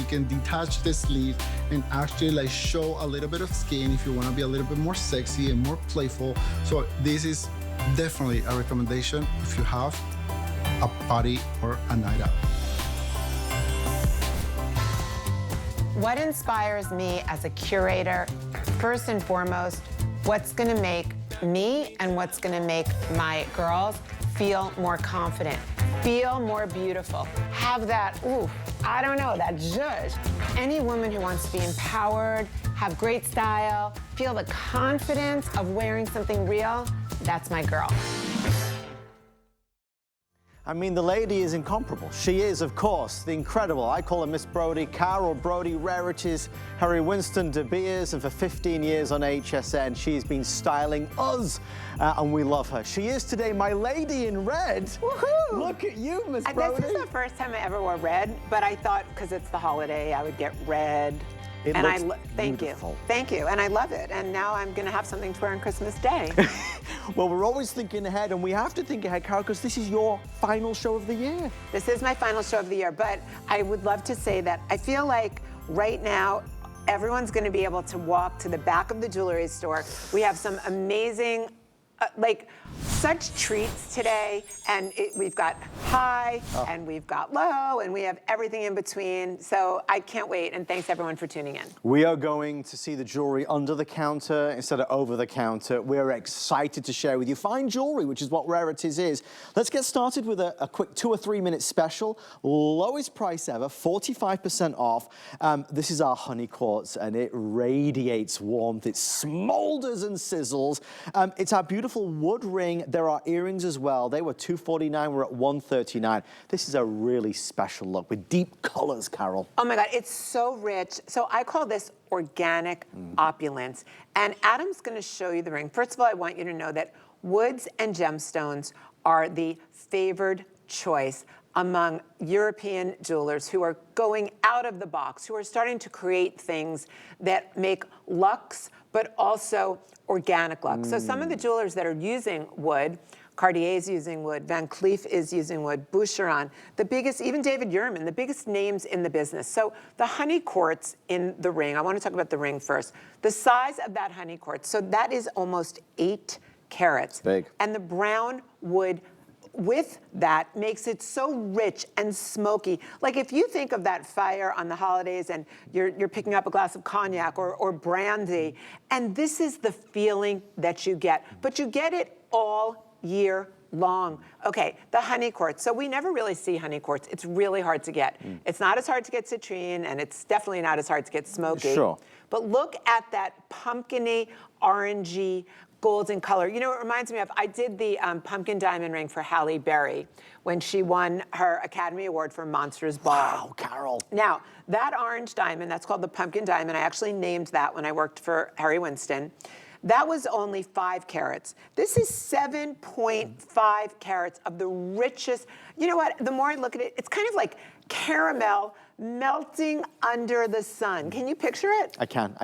can detach the sleeve and actually like show a little bit of skin if you want to be a little bit more sexy and more playful. So this is definitely a recommendation if you have a party or a night out. What inspires me as a curator, first and foremost, what's gonna make me and what's gonna make my girls feel more confident, feel more beautiful, have that, ooh, I don't know, that zhuzh. Any woman who wants to be empowered, have great style, feel the confidence of wearing something real, that's my girl. I mean, the lady is incomparable. She is, of course, the incredible, I call her Miss Brodie, Carol Brodie, Rarities, Harry Winston De Beers, and for 15 years on HSN, she's been styling us, and we love her. She is today my lady in red. Woohoo! Look at you, Miss Brodie. This is the first time I ever wore red, but I thought because it's the holiday, I would get red. It and looks beautiful. Thank you, and I love it. And now I'm gonna have something to wear on Christmas Day. Well, we're always thinking ahead, and we have to think ahead, Carol, because this is your final show of the year. This is my final show of the year, but I would love to say that I feel like right now, everyone's gonna be able to walk to the back of the jewelry store. We have some amazing, such treats today, and we've got high, and we've got low, and we have everything in between. So I can't wait, and thanks everyone for tuning in. We are going to see the jewelry under the counter instead of over the counter. We're excited to share with you fine jewelry, which is what Rarities is. Let's get started with a quick 2 or 3 minute special. Lowest price ever, 45% off. This is our honey quartz, and it radiates warmth. It smolders and sizzles. It's our beautiful wood ring. There are earrings as well. They were $249, we're at $139. This is a really special look with deep colors, Carol. Oh my God, it's so rich. So I call this organic opulence. And Adam's gonna show you the ring. First of all, I want you to know that woods and gemstones are the favored choice among European jewelers who are going out of the box, who are starting to create things that make luxe, but also organic luxe. So some of the jewelers that are using wood, Cartier's using wood, Van Cleef is using wood, Boucheron, the biggest, even David Yurman, the biggest names in the business. So the honey quartz in the ring, I want to talk about the ring first. The size of that honey quartz, so that is almost 8 carats. Big. And the brown wood with that makes it so rich and smoky. Like if you think of that fire on the holidays and you're picking up a glass of cognac or brandy, and this is the feeling that you get, but you get it all year long. Okay, the honey quartz. So we never really see honey quartz. It's really hard to get. It's not as hard to get citrine, and it's definitely not as hard to get smoky. Sure. But look at that pumpkin-y, orangey, golden color. You know, it reminds me of, I did the pumpkin diamond ring for Halle Berry when she won her Academy Award for Monsters Ball. Wow, Carol. Now, that orange diamond, that's called the pumpkin diamond. I actually named that when I worked for Harry Winston. That was only 5 carats. This is 7.5 carats of the richest. You know what? The more I look at it, it's kind of like caramel melting under the sun. Can you picture it? I can.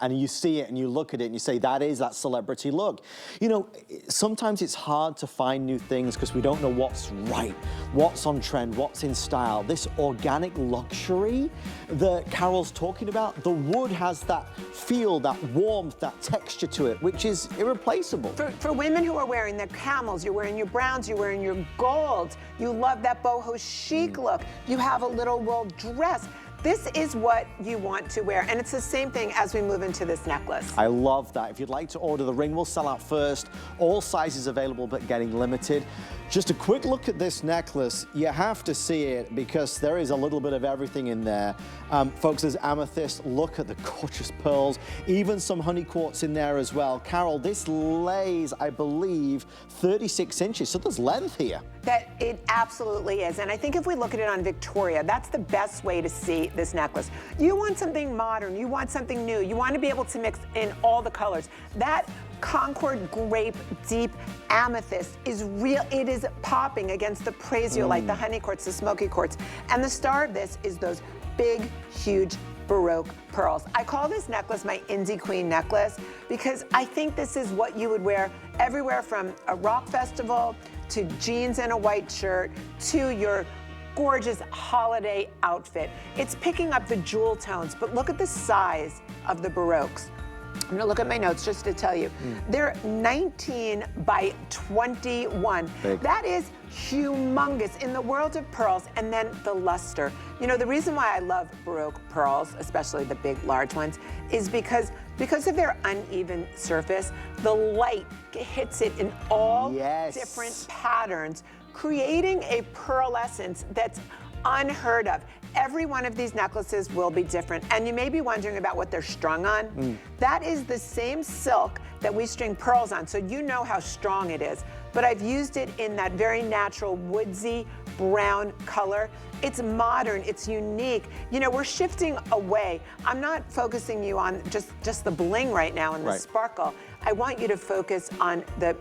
And you see it and you look at it and you say, that is that celebrity look. You know, sometimes it's hard to find new things because we don't know what's right, what's on trend, what's in style. This organic luxury that Carol's talking about, the wood has that feel, that warmth, that texture to it, which is irreplaceable. For women who are wearing their camels, you're wearing your browns, you're wearing your golds, you love that boho chic look, you have a little wool dress. This is what you want to wear, and it's the same thing as we move into this necklace. I love that. If you'd like to order, the ring will sell out first. All sizes available, but getting limited. Just a quick look at this necklace. You have to see it because there is a little bit of everything in there. Folks, there's amethyst. Look at the gorgeous pearls. Even some honey quartz in there as well. Carol, this lays, I believe, 36 inches, so there's length here. That it absolutely is, and I think if we look at it on Victoria, that's the best way to see this necklace. You want something modern, you want something new, you want to be able to mix in all the colors. That Concord grape deep amethyst is real, it is popping against the praisiolite, the honey quartz, the smoky quartz. And the star of this is those big, huge Baroque pearls. I call this necklace my Indie Queen necklace because I think this is what you would wear everywhere from a rock festival to jeans and a white shirt to your gorgeous holiday outfit. It's picking up the jewel tones, but look at the size of the Baroques. I'm gonna look at my notes just to tell you. They're 19 by 21. Big. That is humongous in the world of pearls, and then the luster. You know, the reason why I love Baroque pearls, especially the big, large ones, is because of their uneven surface, the light hits it in all different patterns, creating a pearlescence that's unheard of. Every one of these necklaces will be different. And you may be wondering about what they're strung on. That is the same silk that we string pearls on, so you know how strong it is. But I've used it in that very natural woodsy brown color. It's modern, it's unique. You know, we're shifting away. I'm not focusing you on just the bling right now and the sparkle. I want you to focus on the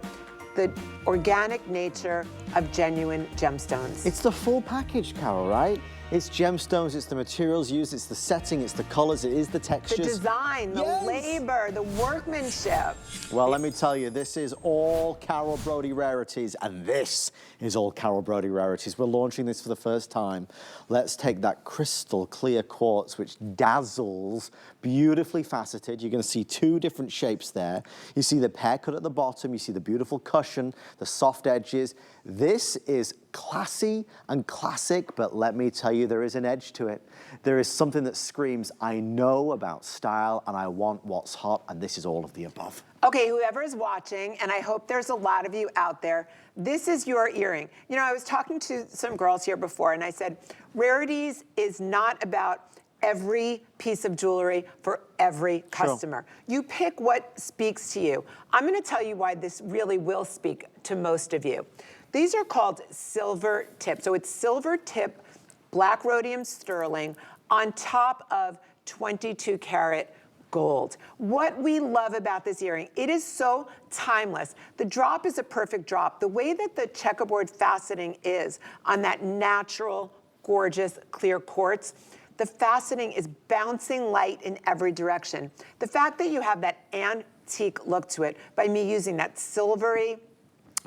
organic nature of genuine gemstones. It's the full package, Carol, right? It's gemstones, it's the materials used, it's the setting, it's the colors, it is the textures. The design, the labor, the workmanship. Well, let me tell you, this is all Carol Brodie Rarities, and this is all Carol Brodie Rarities. We're launching this for the first time. Let's take that crystal clear quartz, which dazzles, beautifully faceted. You're gonna see two different shapes there. You see the pear cut at the bottom, you see the beautiful cushion, the soft edges. This is classy and classic, but let me tell you, there is an edge to it. There is something that screams, I know about style and I want what's hot, and this is all of the above. Okay, whoever is watching, and I hope there's a lot of you out there, this is your earring. You know, I was talking to some girls here before, and I said, Rarities is not about every piece of jewelry for every customer. You pick what speaks to you. I'm gonna tell you why this really will speak to most of you. These are called silver tip. So it's silver tip, black rhodium sterling on top of 22 karat gold. What we love about this earring, it is so timeless. The drop is a perfect drop. The way that the checkerboard faceting is on that natural, gorgeous, clear quartz, the faceting is bouncing light in every direction. The fact that you have that antique look to it by me using that silvery,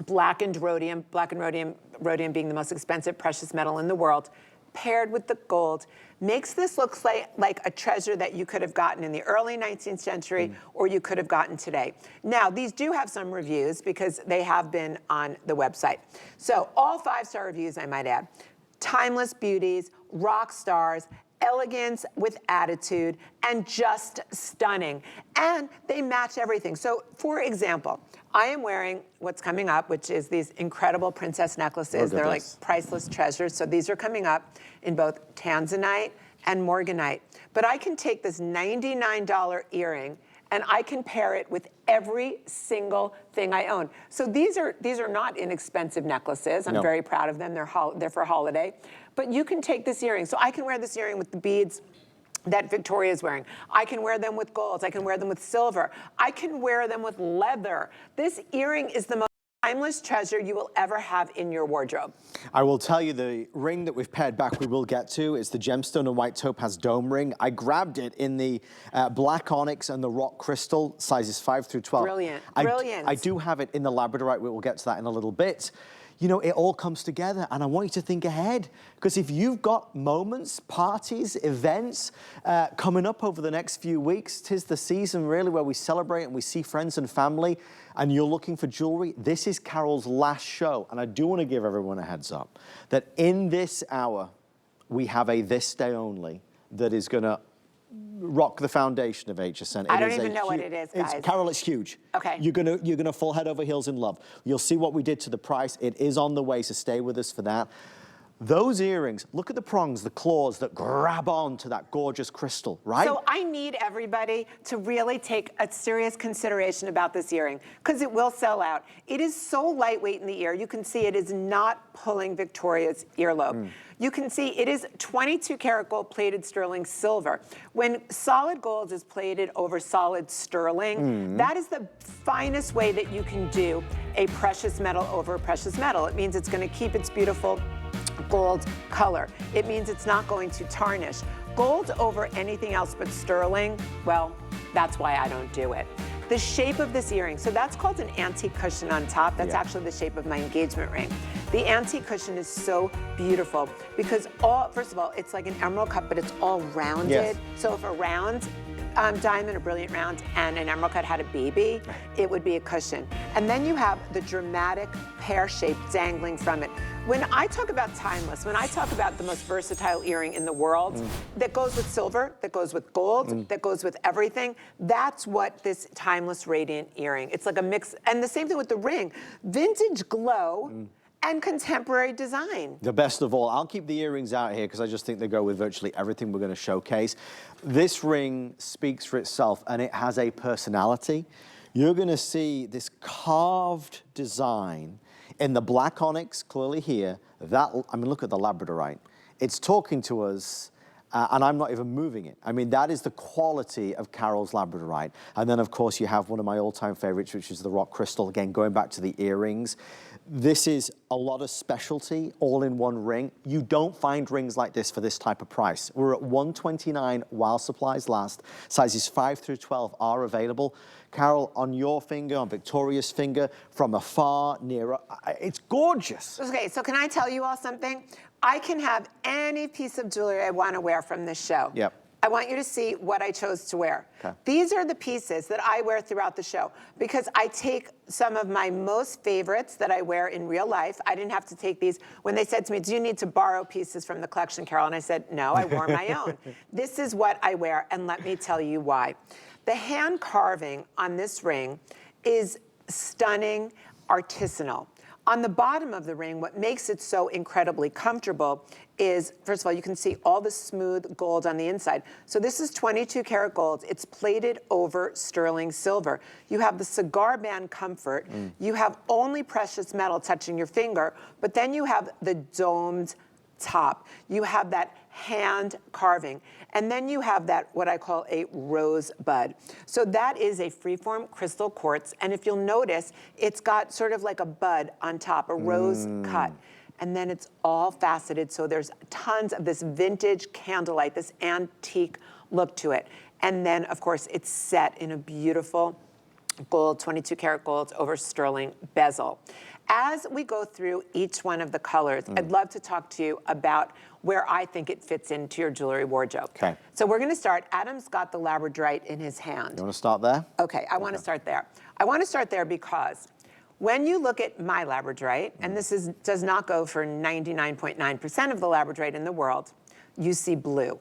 blackened rhodium being the most expensive precious metal in the world, paired with the gold, makes this look like a treasure that you could have gotten in the early 19th century or you could have gotten today. Now, these do have some reviews because they have been on the website. So all 5-star reviews, I might add. Timeless beauties, rock stars, elegance with attitude, and just stunning. And they match everything. So for example, I am wearing what's coming up, which is these incredible princess necklaces. They're like priceless treasures. So these are coming up in both tanzanite and morganite. But I can take this $99 earring and I can pair it with every single thing I own. So these are not inexpensive necklaces. I'm very proud of them. They're for holiday. But you can take this earring. So I can wear this earring with the beads that Victoria's wearing. I can wear them with gold. I can wear them with silver. I can wear them with leather. This earring is the most timeless treasure you will ever have in your wardrobe. I will tell you, the ring that we've paired back we will get to is the gemstone and white topaz dome ring. I grabbed it in the black onyx and the rock crystal, sizes 5 through 12. Brilliant, brilliant. I do have it in the labradorite. We will get to that in a little bit. You know, it all comes together, and I want you to think ahead, because if you've got moments, parties, events coming up over the next few weeks, 'tis the season really where we celebrate and we see friends and family, and you're looking for jewelry, this is Carol's last show, and I do want to give everyone a heads up that in this hour, we have a this day only that is going to rock the foundation of HSN. I don't even know what it is, guys. Carol, it's huge. Okay. You're gonna fall head over heels in love. You'll see what we did to the price. It is on the way, so stay with us for that. Those earrings, look at the prongs, the claws that grab on to that gorgeous crystal, right? So I need everybody to really take a serious consideration about this earring, because it will sell out. It is so lightweight in the ear. You can see it is not pulling Victoria's earlobe. You can see it is 22 karat gold plated sterling silver. When solid gold is plated over solid sterling, that is the finest way that you can do a precious metal over a precious metal. It means it's going to keep its beautiful gold color. It means it's not going to tarnish. Gold over anything else but sterling, well, that's why I don't do it. The shape of this earring, so that's called an antique cushion on top. That's actually the shape of my engagement ring. The antique cushion is so beautiful because first of all, it's like an emerald cut, but it's all rounded. Yes. So if a round diamond, a brilliant round, and an emerald cut had a baby, it would be a cushion. And then you have the dramatic pear shape dangling from it. When I talk about timeless, when I talk about the most versatile earring in the world, that goes with silver, that goes with gold, that goes with everything, that's what this timeless radiant earring. It's like a mix, and the same thing with the ring. Vintage glow and contemporary design. The best of all. I'll keep the earrings out here because I just think they go with virtually everything we're going to showcase. This ring speaks for itself and it has a personality. You're going to see this carved design in the black onyx, clearly here. I mean, look at the labradorite. It's talking to us. And I'm not even moving it. I mean, that is the quality of Carol's labradorite. And then, of course, you have one of my all-time favorites, which is the rock crystal. Again, going back to the earrings. This is a lot of specialty all in one ring. You don't find rings like this for this type of price. We're at $129 while supplies last. Sizes 5 through 12 are available. Carol, on your finger, on Victoria's finger, from afar, nearer, it's gorgeous. Okay, so can I tell you all something? I can have any piece of jewelry I want to wear from this show. Yep. I want you to see what I chose to wear. Okay. These are the pieces that I wear throughout the show because I take some of my most favorites that I wear in real life. I didn't have to take these. When they said to me, do you need to borrow pieces from the collection, Carol? And I said, no, I wore my own. This is what I wear, and let me tell you why. The hand carving on this ring is stunning, artisanal. On the bottom of the ring, what makes it so incredibly comfortable is, first of all, you can see all the smooth gold on the inside. So this is 22 karat gold. It's plated over sterling silver. You have the cigar band comfort. You have only precious metal touching your finger, but then you have the domed top. You have that hand carving. And then you have that, what I call a rosebud. So that is a freeform crystal quartz. And if you'll notice, it's got sort of like a bud on top, a rose cut. And then it's all faceted. So there's tons of this vintage candlelight, this antique look to it. And then, of course, it's set in a beautiful gold, 22 karat gold over sterling bezel. As we go through each one of the colors, I'd love to talk to you about where I think it fits into your jewelry wardrobe. Okay. So we're going to start. Adam's got the labradorite in his hand. You want to start there? Okay, I want to start there. I want to start there because when you look at my labradorite, and this does not go for 99.9% of the labradorite in the world, you see blue.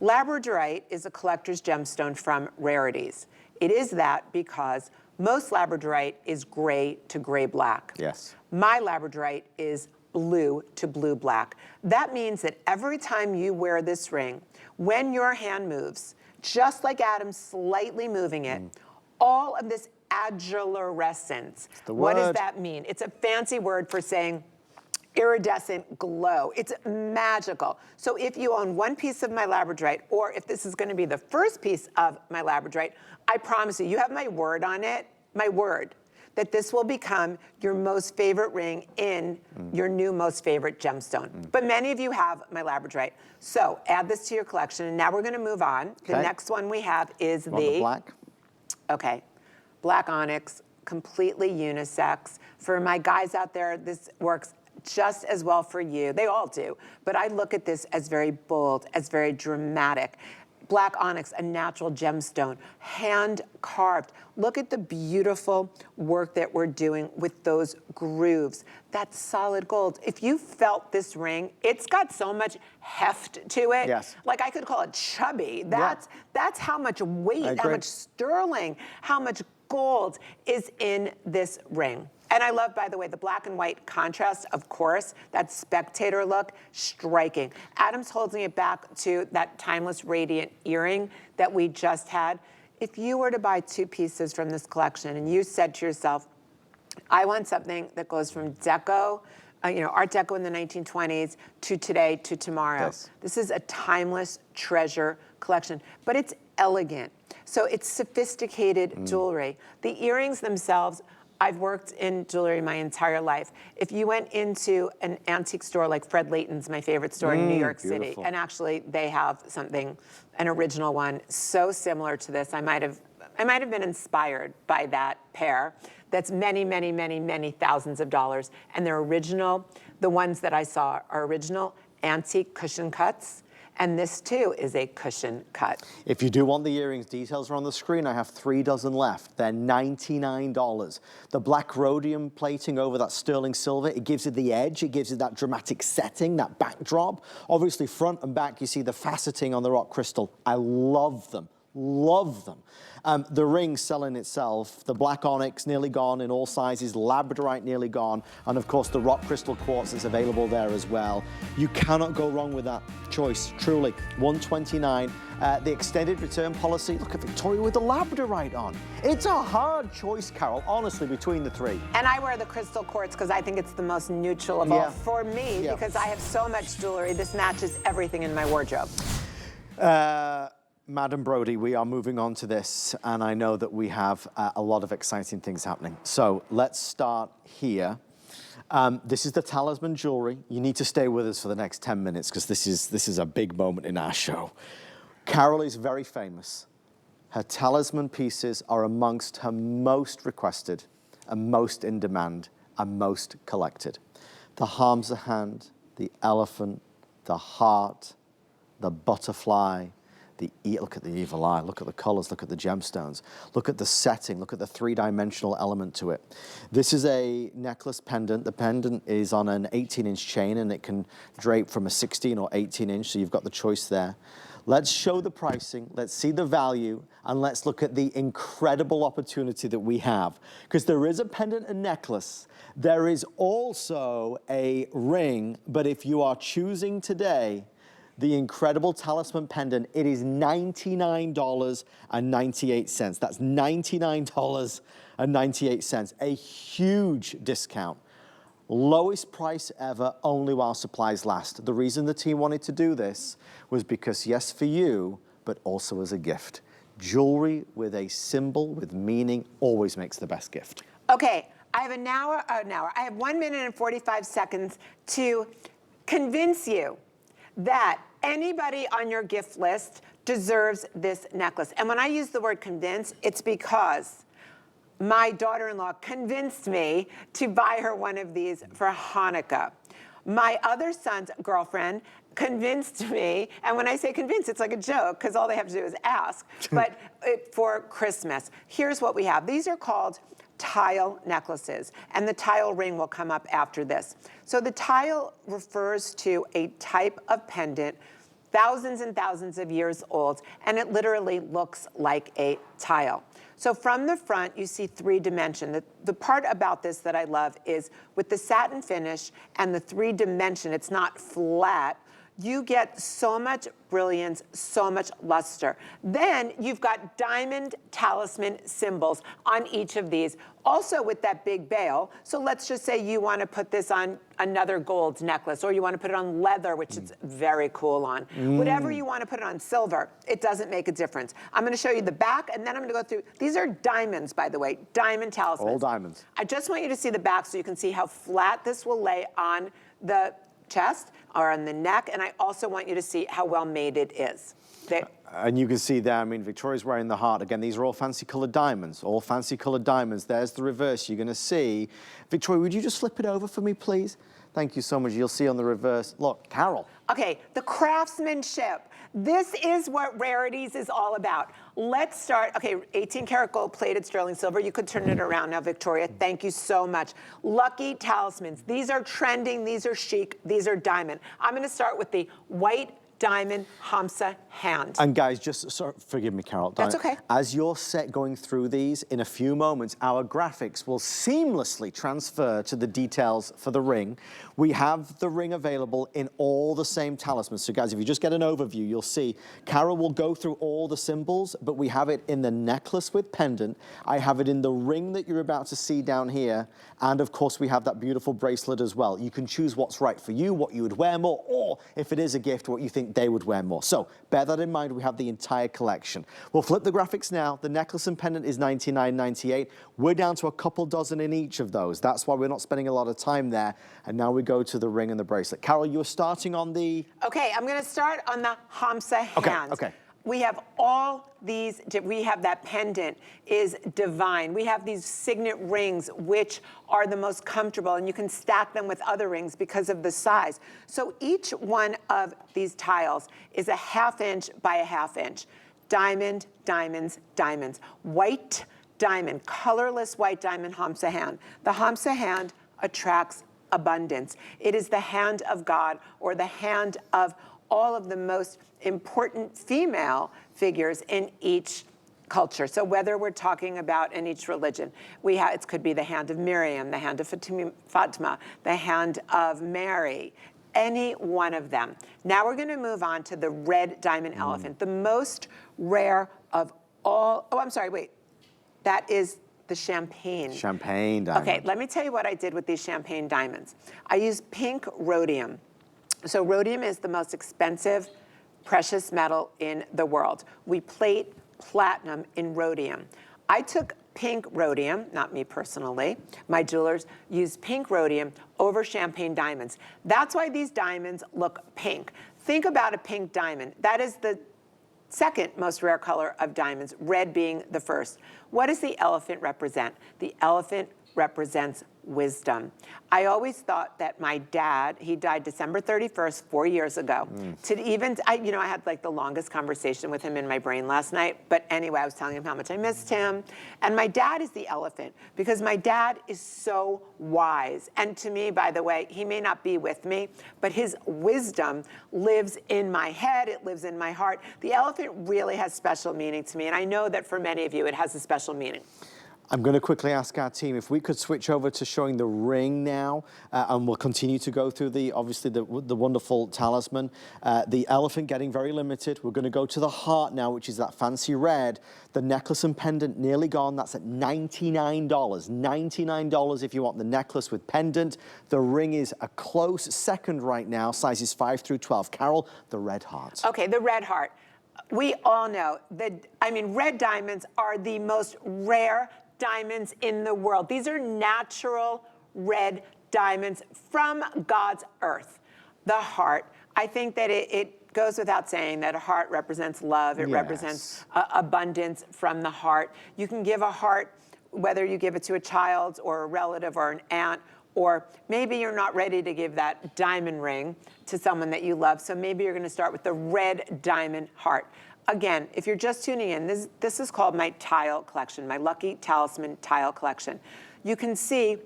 Labradorite is a collector's gemstone from Rarities. It is that because most labradorite is gray to gray black. Yes. My labradorite is blue to blue black. That means that every time you wear this ring, when your hand moves, just like Adam's slightly moving it, all of this agilurescence. What does that mean? It's a fancy word for saying iridescent glow. It's magical. So if you own one piece of my labradorite, or if this is going to be the first piece of my labradorite, I promise you, you have my word on it, my word, that this will become your most favorite ring in your new most favorite gemstone. But many of you have my labradorite. So add this to your collection, and now we're going to move on. The next one we have is the black. Okay, black onyx, completely unisex. For my guys out there, this works just as well for you. They all do. But I look at this as very bold, as very dramatic. Black onyx, a natural gemstone, hand carved. Look at the beautiful work that we're doing with those grooves. That's solid gold. If you felt this ring, it's got so much heft to it. Yes. Like I could call it chubby. That's how much weight, how much sterling, how much gold is in this ring. And I love, by the way, the black and white contrast, of course, that spectator look, striking. Adam's holding it back to that timeless radiant earring that we just had. If you were to buy two pieces from this collection and you said to yourself, I want something that goes from deco, Art Deco in the 1920s to today to tomorrow. Yes. This is a timeless treasure collection, but it's elegant. So it's sophisticated jewelry. The earrings themselves, I've worked in jewelry my entire life. If you went into an antique store like Fred Leighton's, my favorite store in New York City, and actually they have something, an original one, so similar to this, I might have been inspired by that pair. That's many, many, many, many thousands of dollars. And they're original. The ones that I saw are original antique cushion cuts, and this too is a cushion cut. If you do want the earrings, details are on the screen. I have 3 dozen left. They're $99. The black rhodium plating over that sterling silver, it gives it the edge, it gives it that dramatic setting, that backdrop. Obviously, front and back, you see the faceting on the rock crystal. I love them. Love them. The ring selling itself, the black onyx nearly gone in all sizes, labradorite nearly gone, and of course the rock crystal quartz is available there as well. You cannot go wrong with that choice, truly. $129. The extended return policy, look at Victoria with the labradorite on. It's a hard choice, Carol, honestly, between the three. And I wear the crystal quartz because I think it's the most neutral of all for me, because I have so much jewelry. This matches everything in my wardrobe. Madam Brodie, we are moving on to this, and I know that we have a lot of exciting things happening. So let's start here. This is the talisman jewelry. You need to stay with us for the next 10 minutes because this is a big moment in our show. Carol is very famous. Her talisman pieces are amongst her most requested and most in demand and most collected. The Hamza hand, the elephant, the heart, the butterfly, look at the evil eye, look at the colors, look at the gemstones, look at the setting, look at the three-dimensional element to it. This is a necklace pendant. The pendant is on an 18-inch chain and it can drape from a 16 or 18-inch, so you've got the choice there. Let's show the pricing, let's see the value, and let's look at the incredible opportunity that we have. Because there is a pendant and necklace, there is also a ring, but if you are choosing today, the incredible talisman pendant, it is $99.98. That's $99.98, a huge discount. Lowest price ever, only while supplies last. The reason the team wanted to do this was because, yes, for you, but also as a gift. Jewelry with a symbol, with meaning, always makes the best gift. Okay, I have I have 1 minute and 45 seconds to convince you that anybody on your gift list deserves this necklace. And when I use the word convince, it's because my daughter-in-law convinced me to buy her one of these for Hanukkah. My other son's girlfriend convinced me, and when I say convince, it's like a joke because all they have to do is ask, but for Christmas. Here's what we have. These are called tile necklaces, and the tile ring will come up after this. So the tile refers to a type of pendant thousands and thousands of years old, and it literally looks like a tile. So from the front, you see 3-dimension. The part about this that I love is with the satin finish and the 3-dimension, it's not flat, you get so much brilliance, so much luster. Then you've got diamond talisman symbols on each of these, also with that big bail. So let's just say you want to put this on another gold necklace, or you want to put it on leather, which it's very cool on. Whatever you want to put it on, silver, it doesn't make a difference. I'm going to show you the back, and then I'm going to go through. These are diamonds, by the way, diamond talismans. All diamonds. I just want you to see the back so you can see how flat this will lay on the chest or on the neck, and I also want you to see how well made it is. And you can see there, I mean, Victoria's wearing the heart. Again, these are all fancy colored diamonds, all fancy colored diamonds. There's the reverse. You're going to see. Victoria, would you just flip it over for me, please? Thank you so much. You'll see on the reverse. Look, Carol. Okay, the craftsmanship. This is what Rarities is all about. Let's start. Okay, 18 karat gold plated sterling silver. You could turn it around now, Victoria. Thank you so much. Lucky talismans. These are trending. These are chic. These are diamond. I'm going to start with the white diamond Hamza hand. And guys, forgive me, Carol. That's okay. As you're going through these, in a few moments, our graphics will seamlessly transfer to the details for the ring. We have the ring available in all the same talismans. So guys, if you just get an overview, you'll see Carol will go through all the symbols, but we have it in the necklace with pendant. I have it in the ring that you're about to see down here. And of course, we have that beautiful bracelet as well. You can choose what's right for you, what you would wear more, or if it is a gift, what you think they would wear more. So bear that in mind, we have the entire collection. We'll flip the graphics now. The necklace and pendant is $99.98. We're down to a couple dozen in each of those. That's why we're not spending a lot of time there. And now we go to the ring and the bracelet. Carol, you were starting on the... Okay, I'm going to start on the Hamza hand. Okay. we have all these, we have that pendant is divine. We have these signet rings, which are the most comfortable, and you can stack them with other rings because of the size. So each one of these tiles is a 1/2 inch by a 1/2 inch. Diamond, diamonds, diamonds. White diamond, colorless white diamond Hamsa hand. The Hamsa hand attracts abundance. It is the hand of God, or the hand of all of the most important female figures in each culture. So whether we're talking about in each religion, it could be the hand of Miriam, the hand of Fatima, the hand of Mary, any one of them. Now we're going to move on to the red diamond elephant, the most rare of all. Oh, I'm sorry, wait. That is the champagne. Champagne diamond. Okay, let me tell you what I did with these champagne diamonds. I used pink rhodium. So rhodium is the most expensive precious metal in the world. We plate platinum in rhodium. I took pink rhodium, not me personally, my jewelers used pink rhodium over champagne diamonds. That's why these diamonds look pink. Think about a pink diamond. That is the second most rare color of diamonds, red being the first. What does the elephant represent? The elephant represents wisdom. I always thought that my dad, he died December 31st, 4 years ago. I had like the longest conversation with him in my brain last night. But anyway, I was telling him how much I missed him. And my dad is the elephant because my dad is so wise. And to me, by the way, he may not be with me, but his wisdom lives in my head. It lives in my heart. The elephant really has special meaning to me. And I know that for many of you, it has a special meaning. I'm going to quickly ask our team if we could switch over to showing the ring now, and we'll continue to go through obviously the wonderful talisman. The elephant getting very limited. We're going to go to the heart now, which is that fancy red. The necklace and pendant nearly gone. That's at $99. $99 if you want the necklace with pendant. The ring is a close second right now, sizes 5 through 12. Carol, the red heart. Okay, the red heart. We all know that, red diamonds are the most rare diamonds in the world. These are natural red diamonds from God's earth. The heart, I think that it goes without saying that a heart represents love. It represents abundance from the heart. You can give a heart, whether you give it to a child or a relative or an aunt, or maybe you're not ready to give that diamond ring to someone that you love, so maybe you're going to start with the red diamond heart. Again, if you're just tuning in, this is called my tile collection, my Lucky Talisman tile collection. You can see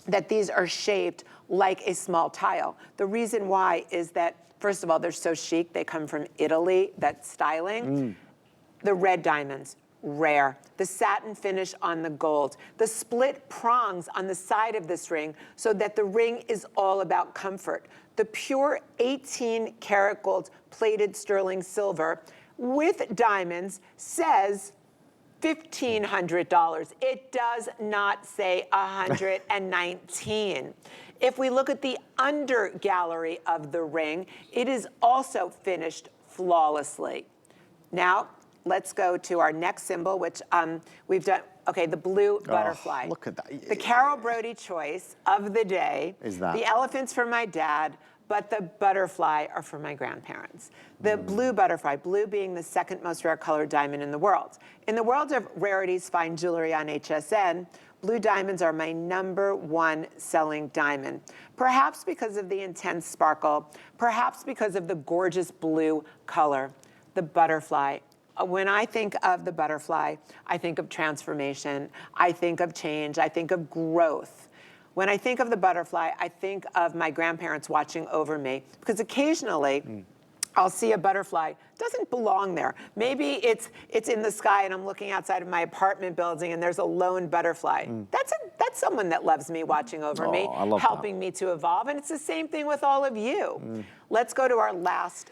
that these are shaped like a small tile. The reason why is that, first of all, they're so chic. They come from Italy, that styling. The red diamonds, rare. The satin finish on the gold. The split prongs on the side of this ring so that the ring is all about comfort. The pure 18 karat gold plated sterling silver with diamonds says $1,500. It does not say $119. If we look at the under gallery of the ring, it is also finished flawlessly. Now, let's go to our next symbol, which we've done. Okay, the blue butterfly. Look at that. The Carol Brodie choice of the day. Is that? The elephant's for my dad, but the butterfly are for my grandparents. The blue butterfly, blue being the second most rare colored diamond in the world. In the world of Rarities fine jewelry on HSN, blue diamonds are my #1 selling diamond. Perhaps because of the intense sparkle, perhaps because of the gorgeous blue color. The butterfly. When I think of the butterfly, I think of transformation, I think of change, I think of growth. When I think of the butterfly, I think of my grandparents watching over me, because occasionally I'll see a butterfly, doesn't belong there. Maybe it's in the sky and I'm looking outside of my apartment building and there's a lone butterfly. That's someone that loves me, watching over me, helping me to evolve. And it's the same thing with all of you. Let's go to our last.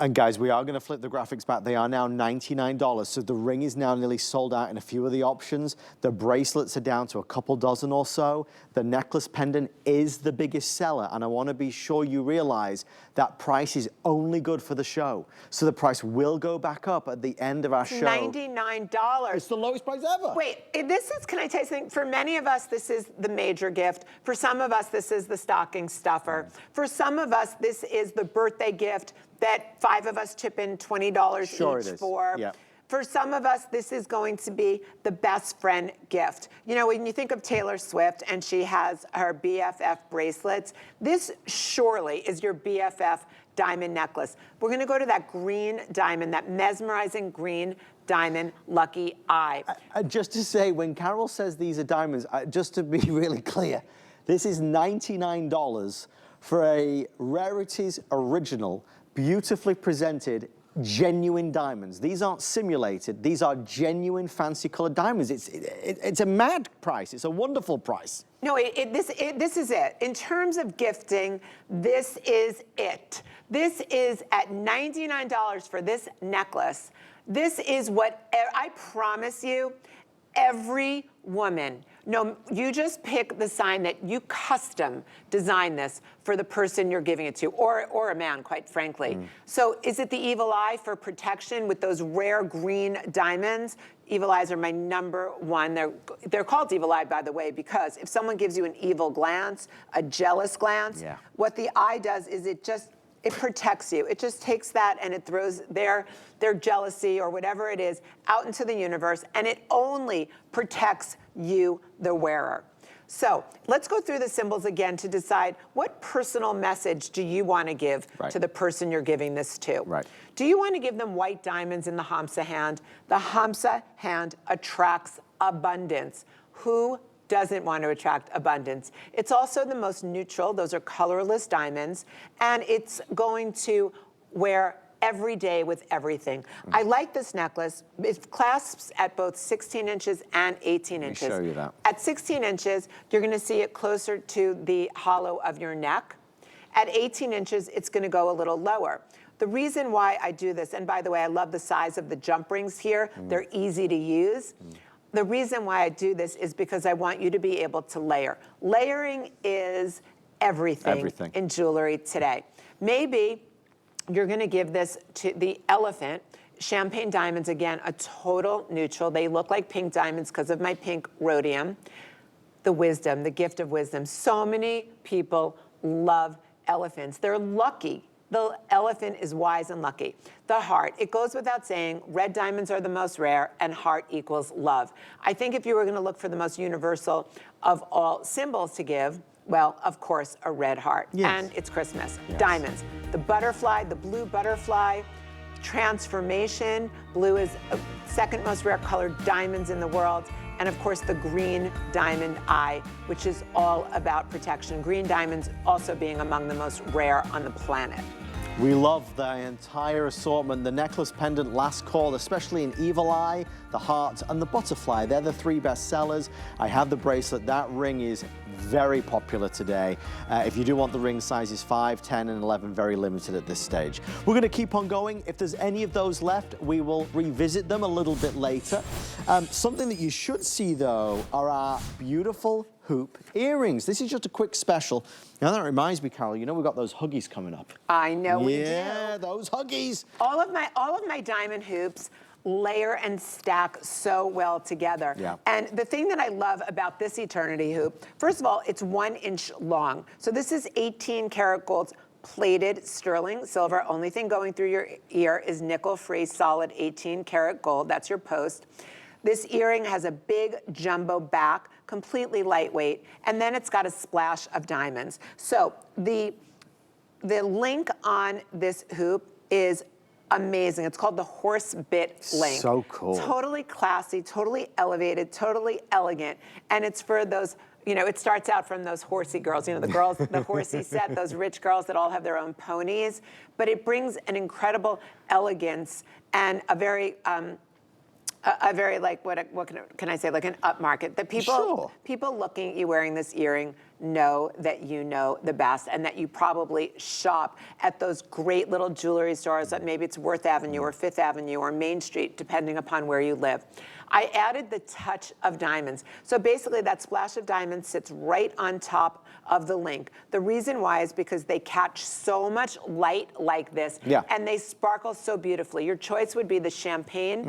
And guys, we are going to flip the graphics back. They are now $99. So the ring is now nearly sold out in a few of the options. The bracelets are down to a couple dozen or so. The necklace pendant is the biggest seller. And I want to be sure you realize that price is only good for the show. So the price will go back up at the end of our show. $99. It's the lowest price ever. Wait, can I tell you something? For many of us, this is the major gift. For some of us, this is the stocking stuffer. For some of us, this is the birthday gift that 5 of us chip in $20 Sure each it is. for. Yeah. For some of us, this is going to be the best friend gift. You know, when you think of Taylor Swift and she has her BFF bracelets, this surely is your BFF diamond necklace. We're gonna go to that green diamond, that mesmerizing green diamond lucky eye. Just to say, when Carol says these are diamonds, just to be really clear, this is $99 for a Rarities original, beautifully presented, genuine diamonds. These aren't simulated. These are genuine, fancy colored diamonds. It's a mad price. It's a wonderful price. No, this is it. In terms of gifting, this is it. This is at $99 for this necklace. This is what I promise you, every woman, no, you just pick the sign that you custom design this for the person you're giving it to, or a man, quite frankly. So is it the evil eye for protection with those rare green diamonds? Evil eyes are my #1. They're called evil eye, by the way, because if someone gives you an evil glance, a jealous glance, what the eye does is it protects you. It just takes that and it throws their jealousy or whatever it is out into the universe, and it only protects you, the wearer. So let's go through the symbols again to decide what personal message do you want to give to the person you're giving this to. Do you want to give them white diamonds in the Hamsa hand? The Hamsa hand attracts abundance. Who doesn't want to attract abundance? It's also the most neutral. Those are colorless diamonds, and it's going to wear every day with everything. I like this necklace. It clasps at both 16 inches and 18 inches. Let me show you that. At 16 inches, you're going to see it closer to the hollow of your neck. At 18 inches, it's going to go a little lower. The reason why I do this, and by the way, I love the size of the jump rings here. They're easy to use. The reason why I do this is because I want you to be able to layer. Layering is everything in jewelry today. Maybe you're going to give this to the elephant. Champagne diamonds, again, a total neutral. They look like pink diamonds because of my pink rhodium. The wisdom, the gift of wisdom. So many people love elephants. They're lucky. The elephant is wise and lucky. The heart, it goes without saying, red diamonds are the most rare, and heart equals love. I think if you were going to look for the most universal of all symbols to give, well, of course, a red heart. And it's Christmas. Diamonds. The butterfly, the blue butterfly, transformation. Blue is the second most rare colored diamonds in the world. And of course, the green diamond eye, which is all about protection. Green diamonds also being among the most rare on the planet. We love the entire assortment. The necklace, pendant, last call, especially in Evil Eye, the heart, and the butterfly. They're the 3 best sellers. I have the bracelet. That ring is very popular today. If you do want the ring, sizes 5, 10, and 11, very limited at this stage. We're going to keep on going. If there's any of those left, we will revisit them a little bit later. Something that you should see, though, are our beautiful hoop earrings. This is just a quick special. Now that reminds me, Carol, you know we've got those Huggies coming up. I know we do. Yeah, those Huggies. All of my diamond hoops layer and stack so well together. And the thing that I love about this Eternity hoop, first of all, it's 1 inch long. So this is 18 karat gold plated sterling silver. Only thing going through your ear is nickel-free solid 18 karat gold. That's your post. This earring has a big jumbo back, completely lightweight, and then it's got a splash of diamonds. So the link on this hoop is amazing. It's called the horse bit link. So cool. Totally classy, totally elevated, totally elegant. And it's for those, you know, it starts out from those horsey girls, you know, the girls, the horsey set, those rich girls that all have their own ponies. But it brings an incredible elegance and a very like, what can I say, like an upmarket. That people looking at you wearing this earring know that you know the best, and that you probably shop at those great little jewelry stores, that maybe it's Worth Avenue or Fifth Avenue or Main Street, depending upon where you live. I added the touch of diamonds. So basically that splash of diamonds sits right on top of the link. The reason why is because they catch so much light like this, and they sparkle so beautifully. Your choice would be the champagne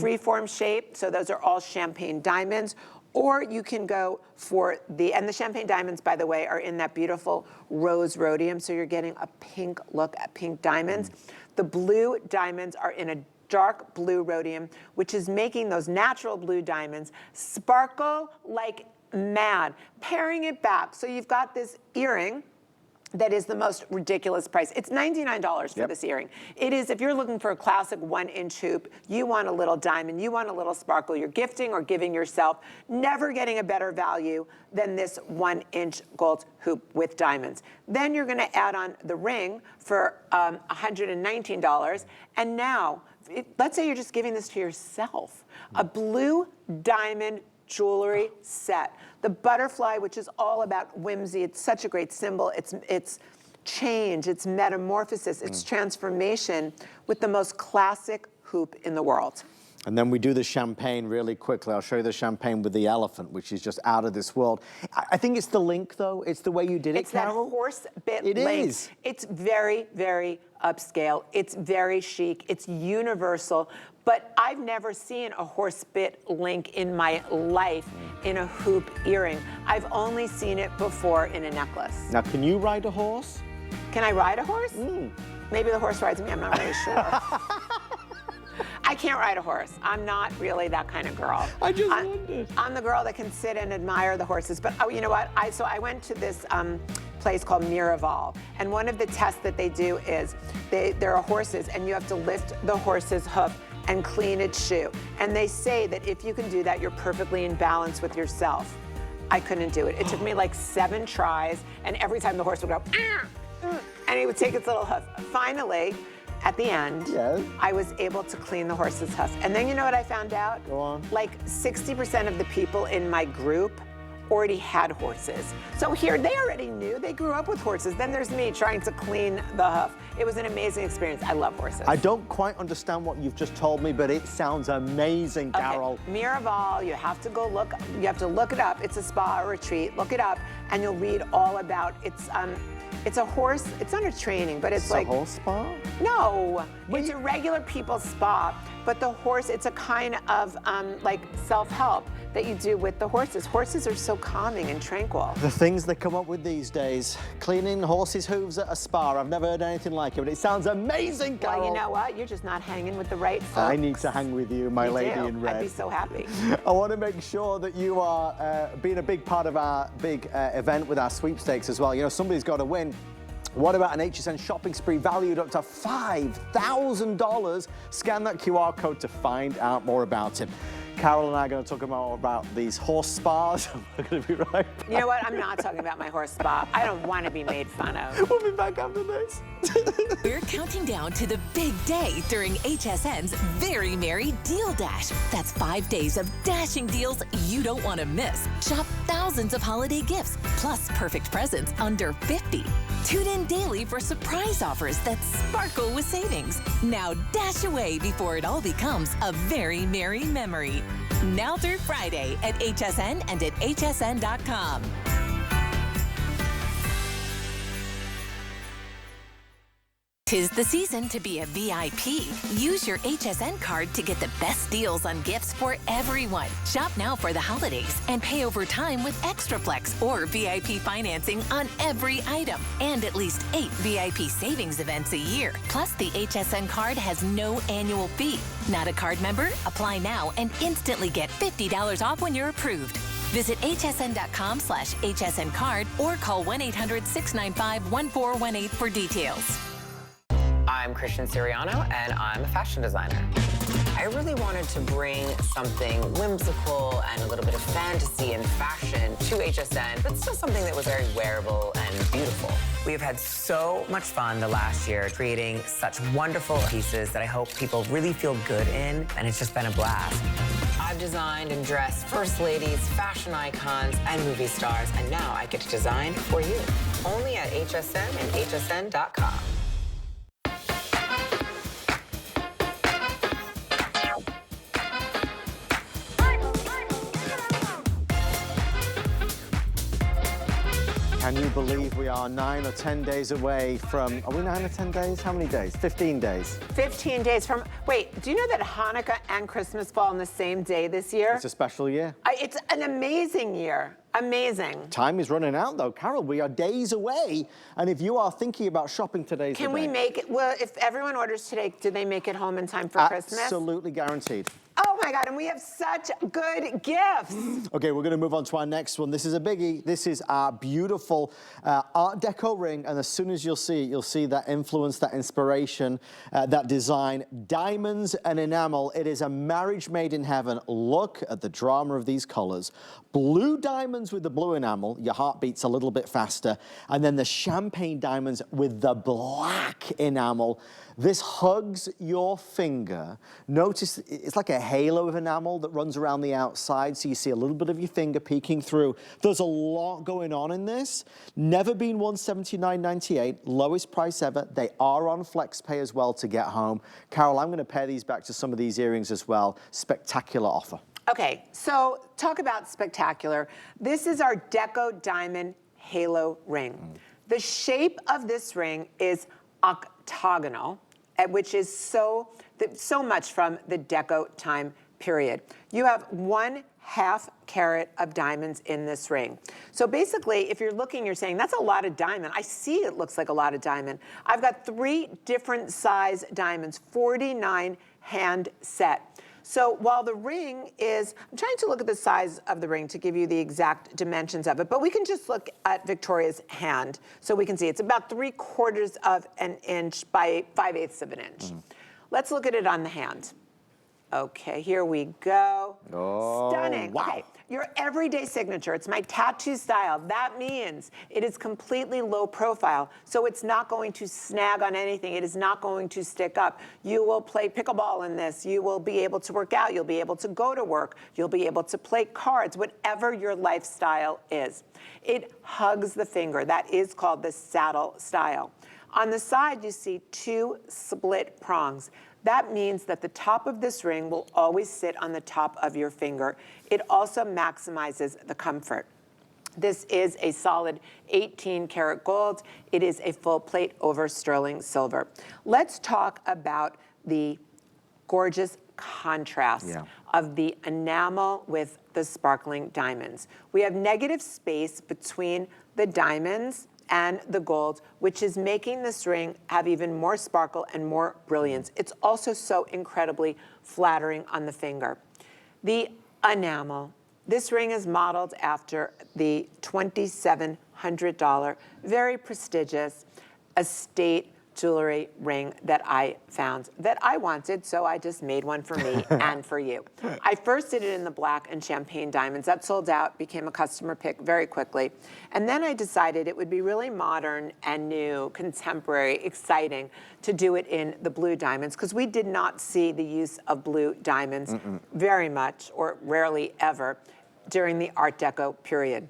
freeform shape. So those are all champagne diamonds, Or you can go for and the champagne diamonds, by the way, are in that beautiful rose rhodium, so you're getting a pink look at pink diamonds. The blue diamonds are in a dark blue rhodium, which is making those natural blue diamonds sparkle like mad. Pairing it back, so you've got this earring that is the most ridiculous price. It's $99 for this earring. It is, if you're looking for a classic 1-inch hoop, you want a little diamond, you want a little sparkle, you're gifting or giving yourself, never getting a better value than this 1-inch gold hoop with diamonds. Then you're gonna add on the ring for $119, and now, let's say you're just giving this to yourself, a blue diamond jewelry set. The butterfly, which is all about whimsy, it's such a great symbol. It's change, it's metamorphosis, it's transformation with the most classic hoop in the world. And then we do the champagne really quickly. I'll show you the champagne with the elephant, which is just out of this world. I think it's the link, though. It's the way you did it, Carol. It's that horse bit link. It is. It's very, very upscale. It's very chic. It's universal. But I've never seen a horse bit link in my life in a hoop earring. I've only seen it before in a necklace. Now, can you ride a horse? Can I ride a horse? Maybe the horse rides me. I'm not really sure. I can't ride a horse. I'm not really that kind of girl. I just wondered. I'm the girl that can sit and admire the horses. But oh, you know what? So I went to this place called Miraval, and one of the tests that they do is there are horses, and you have to lift the horse's hoof and clean its shoe. And they say that if you can do that, you're perfectly in balance with yourself. I couldn't do it. It took me like 7 tries, and every time the horse would go, and he would take its little hoof. Finally, at the end, I was able to clean the horse's hoof. And then you know what I found out? Go on. Like 60% of the people in my group already had horses. So here, they already knew, they grew up with horses. Then there's me trying to clean the hoof. It was an amazing experience. I love horses. I don't quite understand what you've just told me, but it sounds amazing, Carol. Okay. Miraval, you have to go look, you have to look it up. It's a spa retreat. Look it up, and you'll read all about it's a horse, it's not a training, but it's like... a horse spa? No, it's a regular people's spa, but the horse, it's a kind of like self-help that you do with the horses. Horses are so calming and tranquil. The things they come up with these days. Cleaning horses' hooves at a spa. I've never heard anything like it, but it sounds amazing, Carol. Well, you know what? You're just not hanging with the right folks. I need to hang with you, my lady in red. I'd be so happy. I want to make sure that you are being a big part of our big event with our sweepstakes as well. You know, somebody's got to win. What about an HSN shopping spree valued up to $5,000? Scan that QR code to find out more about it. Carol and I are going to talk more about these horse spas. We're going to be right back. You know what? I'm not talking about my horse spa. I don't want to be made fun of. We'll be back after this. We're counting down to the big day during HSN's Very Merry Deal Dash. That's 5 days of dashing deals you don't want to miss. Shop thousands of holiday gifts, plus perfect presents under $50. Tune in daily for surprise offers that sparkle with savings. Now dash away before it all becomes a very merry memory. Now through Friday at HSN and at hsn.com. Tis the season to be a VIP. Use your HSN card to get the best deals on gifts for everyone. Shop now for the holidays and pay over time with ExtraFlex or VIP financing on every item. And at least 8 VIP savings events a year. Plus, the HSN card has no annual fee. Not a card member? Apply now and instantly get $50 off when you're approved. Visit hsn.com/HSN card or call 1-800-695-1418 for details. I'm Christian Siriano, and I'm a fashion designer. I really wanted to bring something whimsical and a little bit of fantasy and fashion to HSN, but still something that was very wearable and beautiful. We have had so much fun the last year creating such wonderful pieces that I hope people really feel good in, and it's just been a blast. I've designed and dressed first ladies, fashion icons, and movie stars, and now I get to design for you. Only at HSN and hsn.com. Can you believe we are 9 or 10 days away from, are we 9 or 10 days? How many days? 15 days. 15 days from, wait, do you know that Hanukkah and Christmas fall on the same day this year? It's a special year. It's an amazing year. Amazing. Time is running out though, Carol. We are days away. And if you are thinking about shopping today's Can we make it, well, if everyone orders today, do they make it home in time for Christmas? Absolutely guaranteed. Oh my God, and we have such good gifts. Okay, we're going to move on to our next one. This is a biggie. This is our beautiful Art Deco ring, and as soon as you'll see it, you'll see that influence, that inspiration, that design. Diamonds and enamel. It is a marriage made in heaven. Look at the drama of these colors. Blue diamonds with the blue enamel, your heart beats a little bit faster, and then the champagne diamonds with the black enamel. This hugs your finger. Notice it's like a halo of enamel that runs around the outside, so you see a little bit of your finger peeking through. There's a lot going on in this. Never been $179.98, lowest price ever. They are on FlexPay as well to get home. Carol, I'm going to pair these back to some of these earrings as well. Spectacular offer. Okay, so talk about spectacular. This is our Deco Diamond Halo ring. The shape of this ring is octagonal, which is so much from the Deco time period. You have 1/2 carat of diamonds in this ring. So basically, if you're looking, you're saying, that's a lot of diamond. I see it looks like a lot of diamond. I've got 3 different size diamonds, 49 hand set. So while the ring is, I'm trying to look at the size of the ring to give you the exact dimensions of it, but we can just look at Victoria's hand so we can see it's about 3/4 of an inch by 5/8 of an inch. Let's look at it on the hand. Okay, here we go. Oh, stunning. wow. Okay, your everyday signature. It's my tattoo style. That means it is completely low profile, so it's not going to snag on anything. It is not going to stick up. You will play pickleball in this. You will be able to work out. You'll be able to go to work. You'll be able to play cards, whatever your lifestyle is. It hugs the finger. That is called the saddle style. On the side, you see 2 split prongs. That means that the top of this ring will always sit on the top of your finger. It also maximizes the comfort. This is a solid 18 karat gold. It is a full plate over sterling silver. Let's talk about the gorgeous contrast of the enamel with the sparkling diamonds. We have negative space between the diamonds and the gold, which is making this ring have even more sparkle and more brilliance. It's also so incredibly flattering on the finger. The enamel, this ring is modeled after the $2,700, very prestigious estate jewelry ring that I found that I wanted, so I just made one for me and for you. I first did it in the black and champagne diamonds. That sold out, became a customer pick very quickly. And then I decided it would be really modern and new, contemporary, exciting to do it in the blue diamonds, because we did not see the use of blue diamonds very much, or rarely ever, during the Art Deco period.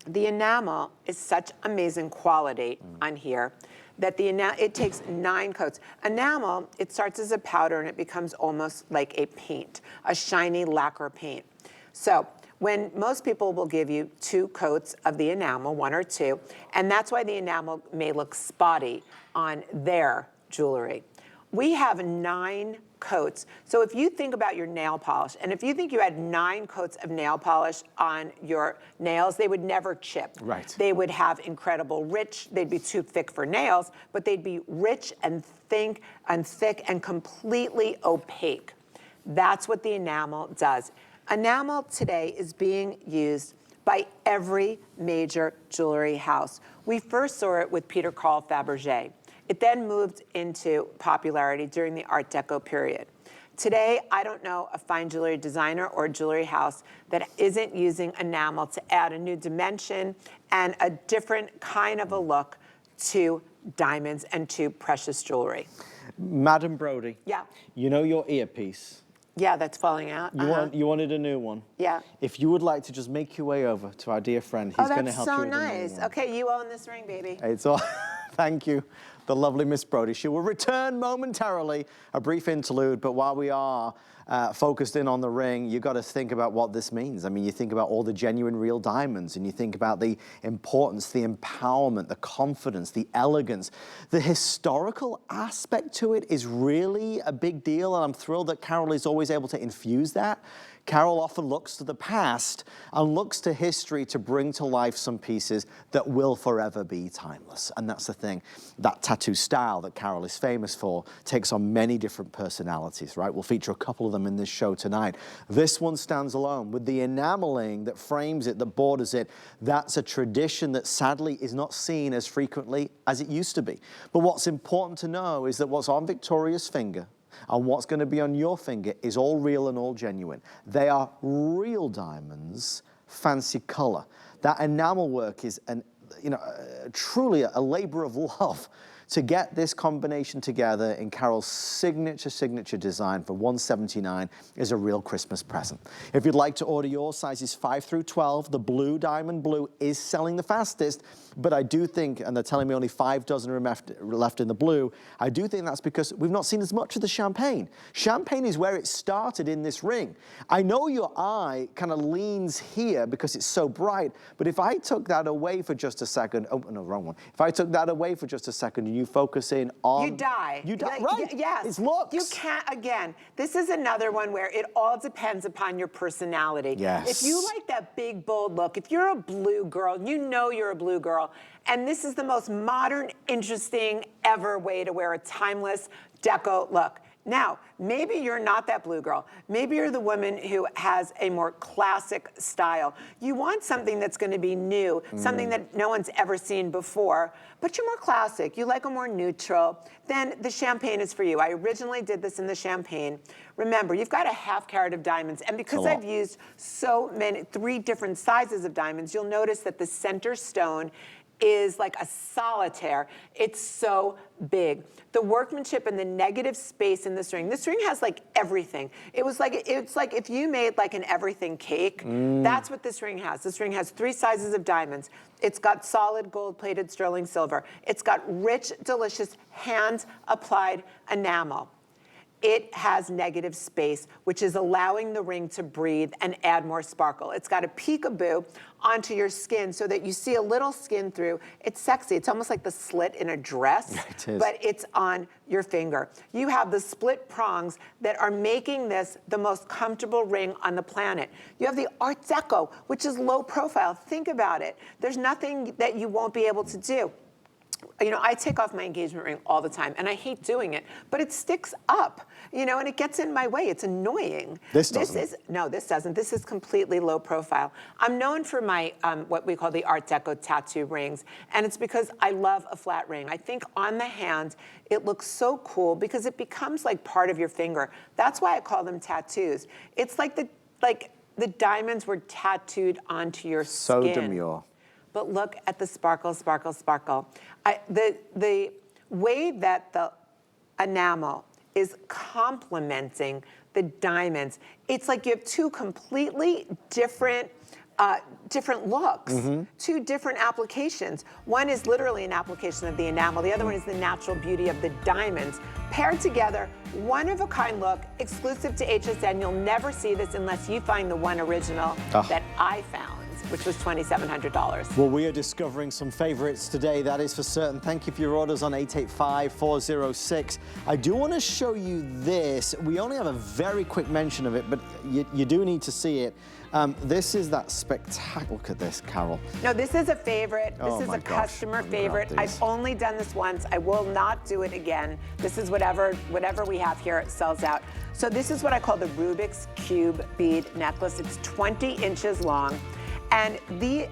The enamel is such amazing quality on here that it takes 9 coats. Enamel, it starts as a powder and it becomes almost like a paint, a shiny lacquer paint. So when most people will give you 2 coats of the enamel, 1 or 2, and that's why the enamel may look spotty on their jewelry. We have 9 coats. So if you think about your nail polish, and if you think you had 9 coats of nail polish on your nails, they would never chip. Right. They would have incredible rich, they'd be too thick for nails, but they'd be rich and thick and completely opaque. That's what the enamel does. Enamel today is being used by every major jewelry house. We first saw it with Peter Carl Fabergé. It then moved into popularity during the Art Deco period. Today, I don't know a fine jewelry designer or jewelry house that isn't using enamel to add a new dimension and a different kind of a look to diamonds and to precious jewelry. Madam Brodie. Yeah. You know your earpiece? Yeah, that's falling out. You wanted a new one? Yeah. If you would like to just make your way over to our dear friend, he's going to help you with a new one. Okay, you own this ring, baby. It's all. Thank you. the lovely Miss Brodie. She will return momentarily, a brief interlude, but while we are focused in on the ring, you got to think about what this means. I mean, you think about all the genuine real diamonds, and you think about the importance, the empowerment, the confidence, the elegance. The historical aspect to it is really a big deal, and I'm thrilled that Carol is always able to infuse that. Carol often looks to the past and looks to history to bring to life some pieces that will forever be timeless. And that's the thing. That tattoo style that Carol is famous for takes on many different personalities, right? We'll feature a couple of them in this show tonight. This one stands alone with the enameling that frames it, that borders it. That's a tradition that sadly is not seen as frequently as it used to be. But what's important to know is that what's on Victoria's finger and what's going to be on your finger is all real and all genuine. They are real diamonds, fancy color. That enamel work is truly a labor of love. To get this combination together in Carol's signature design for $179 is a real Christmas present. If you'd like to order yours, sizes 5 through 12, the blue, diamond blue, is selling the fastest, but I do think, and they're telling me only 5 dozen are left in the blue, I do think that's because we've not seen as much of the champagne. Champagne is where it started in this ring. I know your eye kind of leans here because it's so bright, but if I took that away for just a second, oh no, wrong one. If I took that away for just a second and you focus in on... You die. You die, like, right. Yes. It's looks. You can't, again, this is another one where it all depends upon your personality. Yes. If you like that big, bold look, if you're a blue girl, you know you're a blue girl, and this is the most modern, interesting ever way to wear a timeless deco look. Now, maybe you're not that blue girl. Maybe you're the woman who has a more classic style. You want something that's going to be new, something that no one's ever seen before, but you're more classic. You like a more neutral. Then the champagne is for you. I originally did this in the champagne. Remember, you've got a ½ carat of diamonds, and because I've used so many, 3 different sizes of diamonds, you'll notice that the center stone is like a solitaire. It's so big. The workmanship and the negative space in this ring has like everything. It's like if you made like an everything cake, that's what this ring has. This ring has 3 sizes of diamonds. It's got solid gold-plated sterling silver. It's got rich, delicious, hand-applied enamel. It has negative space, which is allowing the ring to breathe and add more sparkle. It's got a peekaboo onto your skin so that you see a little skin through. It's sexy. It's almost like the slit in a dress, but it's on your finger. You have the split prongs that are making this the most comfortable ring on the planet. You have the Art Deco, which is low profile. Think about it. There's nothing that you won't be able to do. You know, I take off my engagement ring all the time, and I hate doing it, but it sticks up, you know, and it gets in my way. It's annoying. This doesn't. No, this doesn't. This is completely low profile. I'm known for my, what we call the Art Deco tattoo rings, and it's because I love a flat ring. I think on the hand, it looks so cool because it becomes like part of your finger. That's why I call them tattoos. It's like the diamonds were tattooed onto your skin. So demure. But look at the sparkle, sparkle, sparkle. The way that the enamel is complementing the diamonds, it's like you have 2 completely different looks, 2 different applications. One is literally an application of the enamel. The other one is the natural beauty of the diamonds. Paired together, one-of-a-kind look, exclusive to HSN. You'll never see this unless you find the one original that I found, which was $2,700. Well, we are discovering some favorites today, that is for certain. Thank you for your orders on 885-406. I do want to show you this. We only have a very quick mention of it, but you do need to see it. This is that spectacular. Look at this, Carol. No, this is a favorite. This is a customer favorite. I've only done this once. I will not do it again. This is whatever we have here, it sells out. So this is what I call the Rubik's Cube bead necklace. It's 20 inches long. And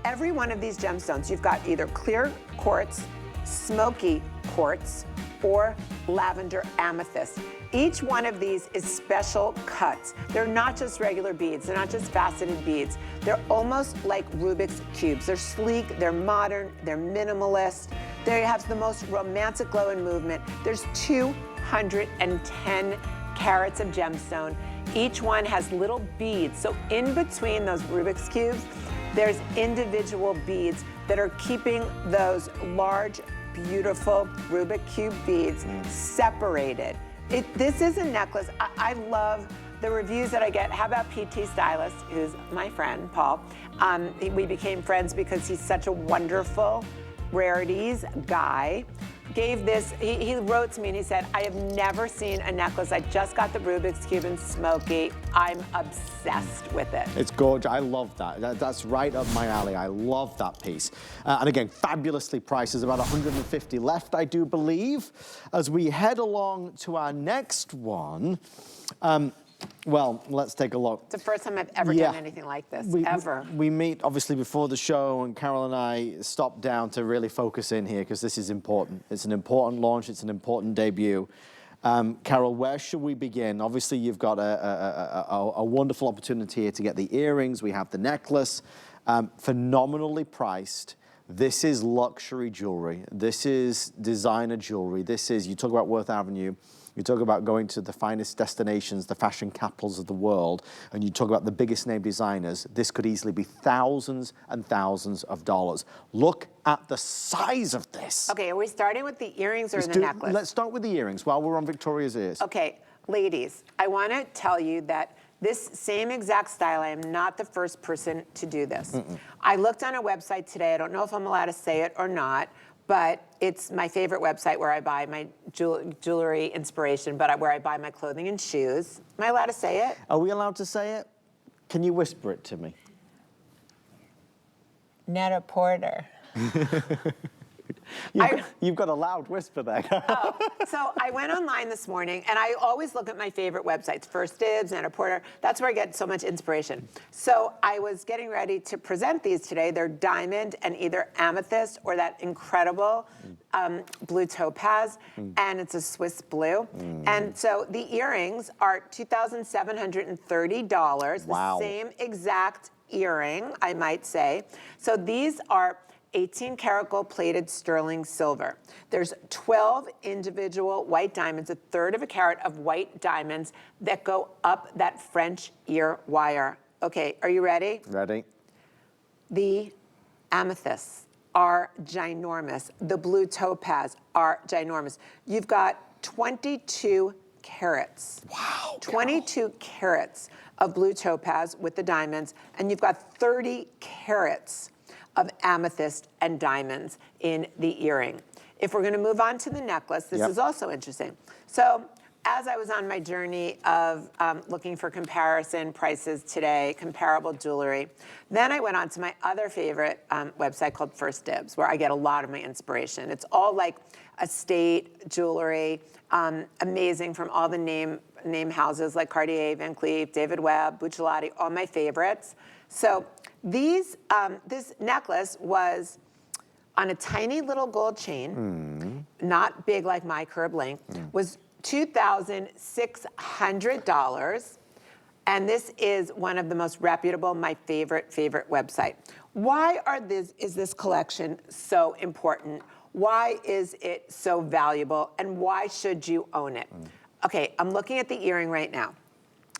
every one of these gemstones, you've got either clear quartz, smoky quartz, or lavender amethyst. Each one of these is special cuts. They're not just regular beads. They're not just faceted beads. They're almost like Rubik's Cubes. They're sleek, they're modern, they're minimalist. They have the most romantic glow and movement. There's 210 carats of gemstone. Each one has little beads. So in between those Rubik's Cubes, there's individual beads that are keeping those large beautiful Rubik Cube beads separated. This is a necklace. I love the reviews that I get. How about PT Stylist, who's my friend, Paul? We became friends because he's such a wonderful Rarities guy. Gave this, he wrote to me and he said, I have never seen a necklace. I just got the Rubik's Cube in smoky. I'm obsessed with it. It's gorgeous. I love that. That's right up my alley. I love that piece. And again, fabulously priced. There's about 150 left, I do believe. As we head along to our next one, well, let's take a look. It's the first time I've ever done anything like this, ever. We meet, obviously, before the show, and Carol and I stopped down to really focus in here because this is important. It's an important launch. It's an important debut. Carol, where should we begin? Obviously, you've got a wonderful opportunity here to get the earrings. We have the necklace, phenomenally priced. This is luxury jewelry. This is designer jewelry. This is, you talk about Worth Avenue. You talk about going to the finest destinations, the fashion capitals of the world, and you talk about the biggest name designers. This could easily be thousands and thousands of dollars. Look at the size of this. Okay, are we starting with the earrings or the necklace? Let's start with the earrings while we're on Victoria's ears. Okay, ladies, I want to tell you that this same exact style, I am not the first person to do this. I looked on a website today. I don't know if I'm allowed to say it or not, but it's my favorite website where I buy my jewelry inspiration, but where I buy my clothing and shoes. Am I allowed to say it? Are we allowed to say it? Can you whisper it to me? Netta Porter. You've got a loud whisper there. So I went online this morning, and I always look at my favorite websites, First Dibs, Netta Porter. That's where I get so much inspiration. So I was getting ready to present these today. They're diamond and either amethyst or that incredible blue topaz, and it's a Swiss blue. And so the earrings are $2,730. Wow. The same exact earring, I might say. So these are 18 karat gold plated sterling silver. There's 12 individual white diamonds, a third of a carat of white diamonds that go up that French ear wire. Okay, are you ready? Ready. The amethysts are ginormous. The blue topaz are ginormous. You've got 22 carats. Wow. 22 carats of blue topaz with the diamonds, and you've got 30 carats of amethyst and diamonds in the earring. If we're going to move on to the necklace, this is also interesting. So as I was on my journey of looking for comparison prices today, comparable jewelry, then I went on to my other favorite website called First Dibs, where I get a lot of my inspiration. It's all like estate jewelry, amazing from all the name houses like Cartier, Van Cleef, David Webb, Buccellati, all my favorites. So these, this necklace was on a tiny little gold chain, not big like my curb link, was $2,600. And this is one of the most reputable, my favorite website. Why is this collection so important? Why is it so valuable? And why should you own it? Okay, I'm looking at the earring right now.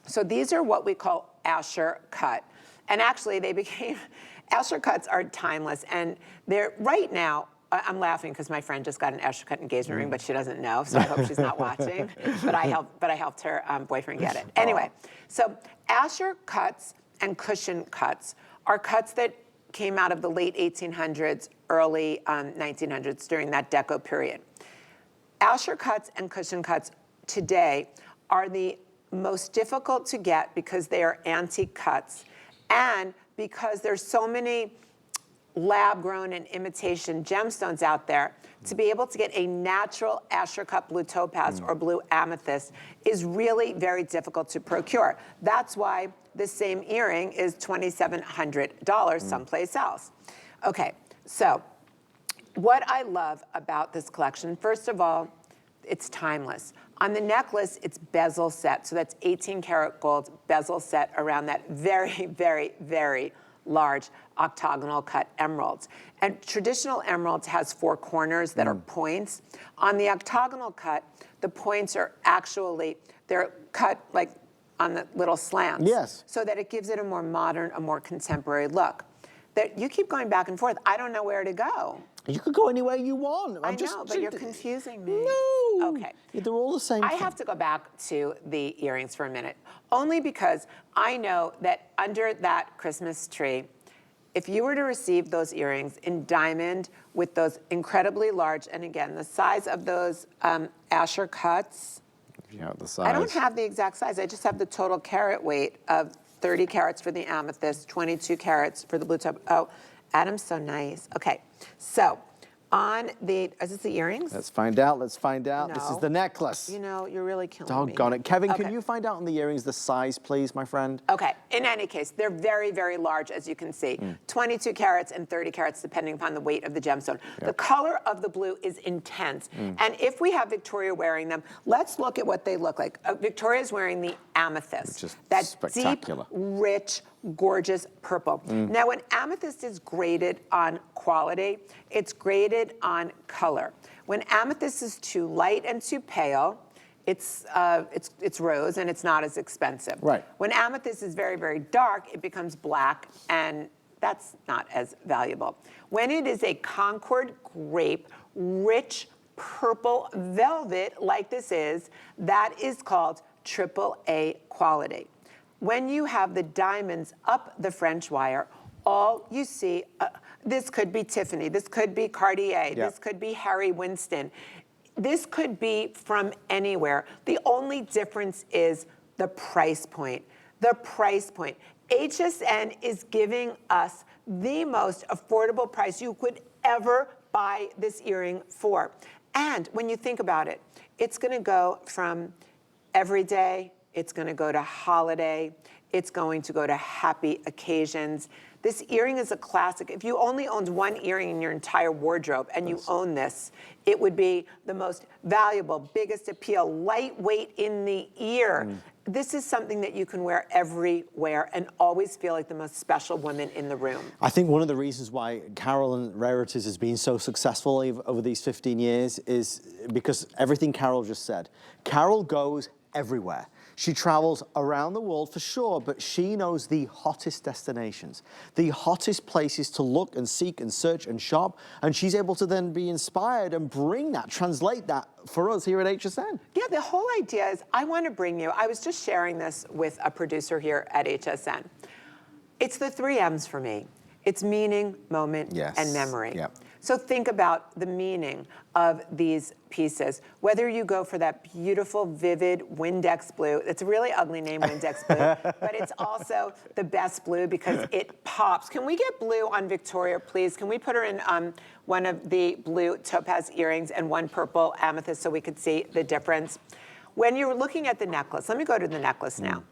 So these are what we call Asher cut. And actually, they became, Asher cuts are timeless. And they're, right now, I'm laughing because my friend just got an Asher cut engagement ring, but she doesn't know, so I hope she's not watching. But I helped her boyfriend get it. Anyway, so Asher cuts and cushion cuts are cuts that came out of the late 1800s, early 1900s, during that deco period. Asher cuts and cushion cuts today are the most difficult to get because they are antique cuts, and because there's so many lab-grown and imitation gemstones out there, to be able to get a natural Asher cut blue topaz or blue amethyst is really very difficult to procure. That's why this same earring is $2,700 someplace else. Okay, so what I love about this collection, first of all, it's timeless. On the necklace, it's bezel set, so that's 18 karat gold bezel set around that very, very, very large octagonal cut emeralds. And traditional emeralds has 4 corners that are points. On the octagonal cut, the points are actually, they're cut like on the little slants. Yes. So that it gives it a more modern, a more contemporary look. That you keep going back and forth. I don't know where to go. You could go anywhere you want. I know, but you're confusing me. No. Okay. They're all the same I thing. have to go back to the earrings for a minute, only because I know that under that Christmas tree, if you were to receive those earrings in diamond with those incredibly large, and again, the size of those Asher cuts, Yeah, the size. I don't have the exact size. I just have the total carat weight of 30 carats for the amethyst, 22 carats for the blue topaz. Oh, Adam's so nice. Okay, so on the, is this the earrings? Let's find out. Let's find out. This is No. the necklace. You know, you're really killing me. Doggone it. Kevin, Okay. can you find out on the earrings the size, please, my friend? Okay, in any case, they're very, very large, as you can see. 22 carats and 30 carats, depending upon the weight of the gemstone. The color of the blue is intense. And if we have Victoria wearing them, let's look at what they look like. Victoria's wearing the amethyst. Which is that spectacular. deep, rich, gorgeous purple. Now, when amethyst is graded on quality, it's graded on color. When amethyst is too light and too pale, it's rose and it's not as expensive. Right. When amethyst is very, very dark, it becomes black, and that's not as valuable. When it is a Concord grape, rich purple velvet like this is, that is called AAA quality. When you have the diamonds up the French wire, all you see, this could be Tiffany, this could be Cartier, this could be Harry Winston. This could be from anywhere. The only difference is the price point. The price point. HSN is giving us the most affordable price you could ever buy this earring for. And when you think about it, it's gonna go from everyday, it's gonna go to holiday, it's going to go to happy occasions. This earring is a classic. If you only owned one earring in your entire wardrobe and you own this, it would be the most valuable, biggest appeal, lightweight in the ear. This is something that you can wear everywhere and always feel like the most special woman in the room. I think one of the reasons why Carol and Rarities has been so successful over these 15 years is because everything Carol just said. Carol goes everywhere. She travels around the world for sure, but she knows the hottest destinations, the hottest places to look and seek and search and shop, and she's able to then be inspired and bring that, translate that for us here at HSN. Yeah, the whole idea is I want to bring you, I was just sharing this with a producer here at HSN. It's the 3 M's for me. It's meaning, moment, and memory. Yep. So think about the meaning of these pieces. Whether you go for that beautiful, vivid Windex blue, it's a really ugly name, Windex blue, but it's also the best blue because it pops. Can we get blue on Victoria, please? Can we put her in one of the blue topaz earrings and one purple amethyst so we could see the difference? When you're looking at the necklace, let me go to the necklace now.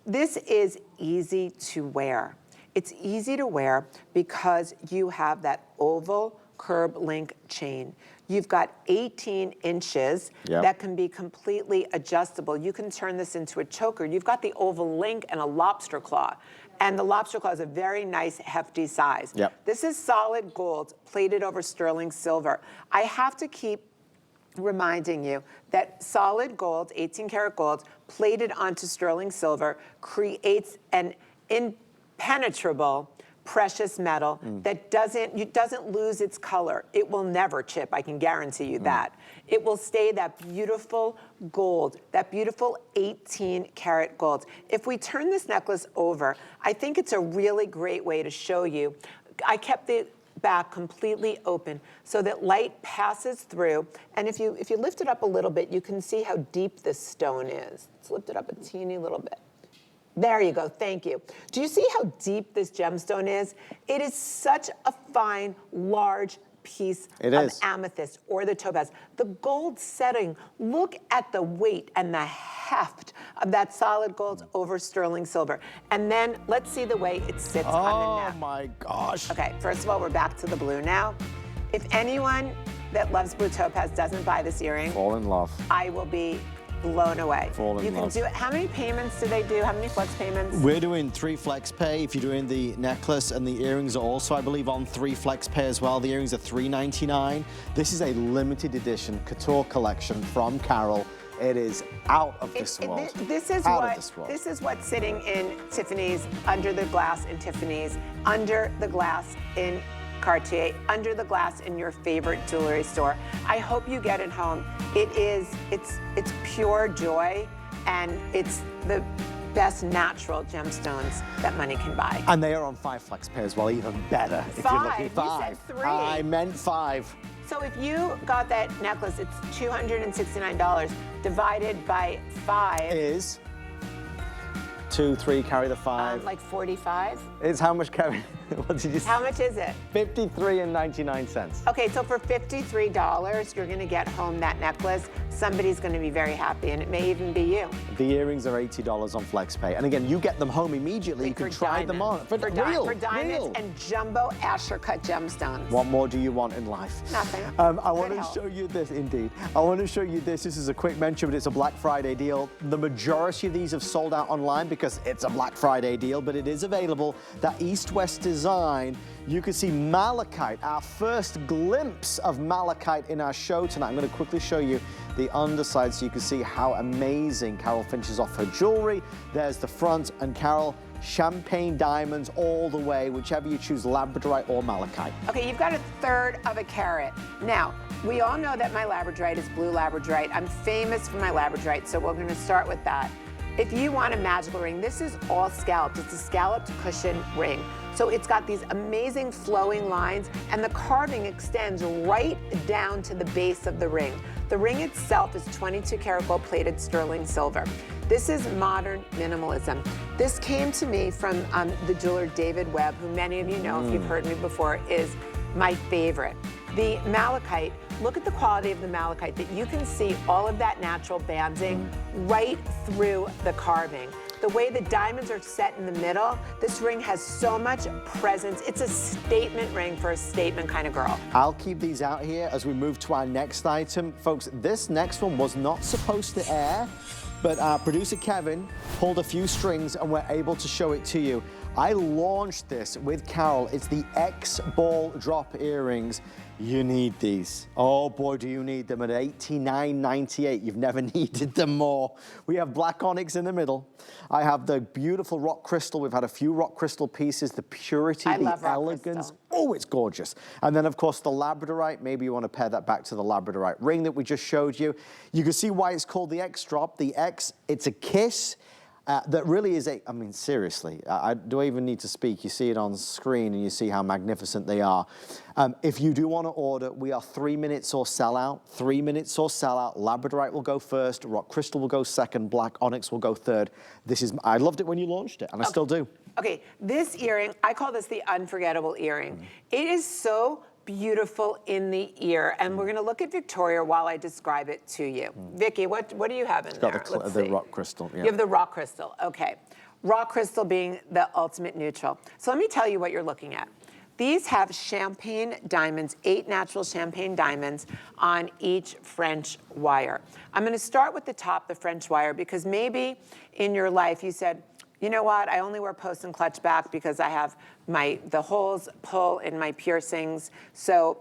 This is easy to wear. It's easy to wear because you have that oval curb link chain. You've got 18 inches that can be completely adjustable. You can turn this into a choker. You've got the oval link and a lobster claw. And the lobster claw is a very nice, hefty size. This is solid gold plated over sterling silver. I have to keep reminding you that solid gold, 18 karat gold, plated onto sterling silver creates an impenetrable precious metal that doesn't lose its color. It will never chip, I can guarantee you that. It will stay that beautiful gold, that beautiful 18 karat gold. If we turn this necklace over, I think it's a really great way to show you. I kept the back completely open so that light passes through. And if you lift it up a little bit, you can see how deep this stone is. Let's lift it up a teeny little bit. There you go, thank you. Do you see how deep this gemstone is? It is such a fine, large piece of amethyst or the topaz. The gold setting, look at the weight and the heft of that solid gold over sterling silver. And then let's see the way it sits on the neck. Oh my gosh. Okay, first of all, we're back to the blue now. If anyone that loves blue topaz doesn't buy this earring, fall in love. I will be blown away. You can do it. How many payments do they do? How many flex payments? We're doing 3 flex pay. If you're doing the necklace, and the earrings are also, I believe, on 3 flex pay as well. The earrings are $3.99. This is a limited edition couture collection from Carol. It is out of this world. This is what's sitting in Tiffany's, under the glass in Tiffany's, under the glass in Cartier under the glass in your favorite jewelry store. I hope you get it home. It's pure joy, and it's the best natural gemstones that money can buy. And they are on 5 flex pay as well, even better. If you're looking 5. You said 3. I meant 5. So if you got that necklace, it's $269 divided by 5. Is 2, 3, carry the 5. Like 45. It's how much, Kevin? What did you say? How much is it? 53.99 cents. Okay, so for $53, you're gonna get home that necklace. Somebody's gonna be very happy, and it may even be you. The earrings are $80 on FlexPay. And again, you get them home immediately. You can try them on. For diamonds and jumbo Asher cut gemstones. What more do you want in life? Nothing. I want to show you this, indeed. I want to show you this. This is a quick mention, but it's a Black Friday deal. The majority of these have sold out online because it's a Black Friday deal, but it is available. That East-West design, you can see malachite, our first glimpse of malachite in our show tonight. I'm going to quickly show you the underside so you can see how amazing Carol finishes off her jewelry. There's the front, and Carol, champagne diamonds all the way, whichever you choose, labradorite or malachite. Okay, you've got 1/3 of a carat. Now, we all know that my labradorite is blue labradorite. I'm famous for my labradorite, so we're going to start with that. If you want a magical ring, this is all scalloped. It's a scalloped cushion ring. So it's got these amazing flowing lines, and the carving extends right down to the base of the ring. The ring itself is 22 karat gold plated sterling silver. This is modern minimalism. This came to me from the jeweler David Webb, who many of you know, if you've heard me before, is my favorite. The malachite, look at the quality of the malachite, that you can see all of that natural banding right through the carving. The way the diamonds are set in the middle, this ring has so much presence. It's a statement ring for a statement kind of girl. I'll keep these out here as we move to our next item. Folks, this next one was not supposed to air, but producer Kevin pulled a few strings and we're able to show it to you. I launched this with Carol. It's the X ball drop earrings. You need these. Oh boy, do you need them at $89.98. You've never needed them more. We have black onyx in the middle. I have the beautiful rock crystal. We've had a few rock crystal pieces. The purity, the elegance. Oh, it's gorgeous. And then, of course, the labradorite. Maybe you want to pair that back to the labradorite ring that we just showed you. You can see why it's called the X drop. The X, it's a kiss. That really is I mean, seriously, do I even need to speak? You see it on screen and you see how magnificent they are. If you do want to order, we are 3 minutes or sell out. 3 minutes or sell out. Labradorite will go first, rock crystal will go second, black onyx will go third. I loved it when you launched it, and I still do. Okay, this earring, I call this the unforgettable earring. It is so beautiful in the ear, and we're going to look at Victoria while I describe it to you. Vicky, what do you have in there? Got the rock crystal. Yeah. You have the rock crystal. Okay, rock crystal being the ultimate neutral. So let me tell you what you're looking at. These have champagne diamonds, 8 natural champagne diamonds on each French wire. I'm going to start with the top, the French wire, because maybe in your life you said, you know what, I only wear post and clutch back because I have the holes pull in my piercings, so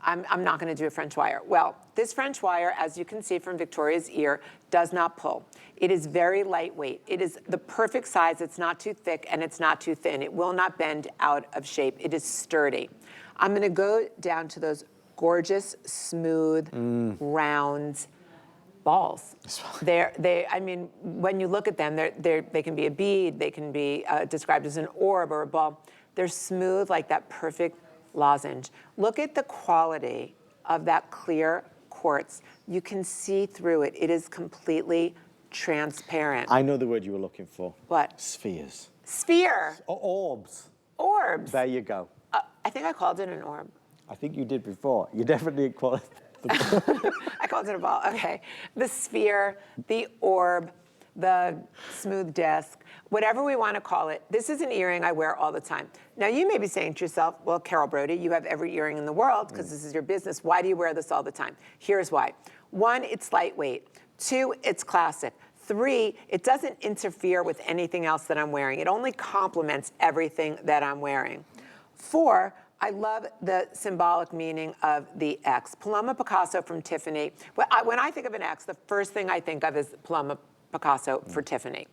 I'm not going to do a French wire. Well, this French wire, as you can see from Victoria's ear, does not pull. It is very lightweight. It is the perfect size. It's not too thick and it's not too thin. It will not bend out of shape. It is sturdy. I'm going to go down to those gorgeous, smooth, round balls. I mean, when you look at them, they can be a bead, they can be described as an orb or a ball. They're smooth like that perfect lozenge. Look at the quality of that clear quartz. You can see through it. It is completely transparent. I know the word you were looking for. What? Spheres. Sphere. Orbs. Orbs. There you go. I think I called it an orb. I think you did before. You definitely called it. I called it a ball. Okay. The sphere, the orb, the smooth disc, whatever we want to call it. This is an earring I wear all the time. Now, you may be saying to yourself, well, Carol Brodie, you have every earring in the world because this is your business. Why do you wear this all the time? Here's why. 1, it's lightweight. 2, it's classic. 3, it doesn't interfere with anything else that I'm wearing. It only complements everything that I'm wearing. 4, I love the symbolic meaning of the X. Paloma Picasso from Tiffany. When I think of an X, the first thing I think of is Paloma Picasso for Tiffany.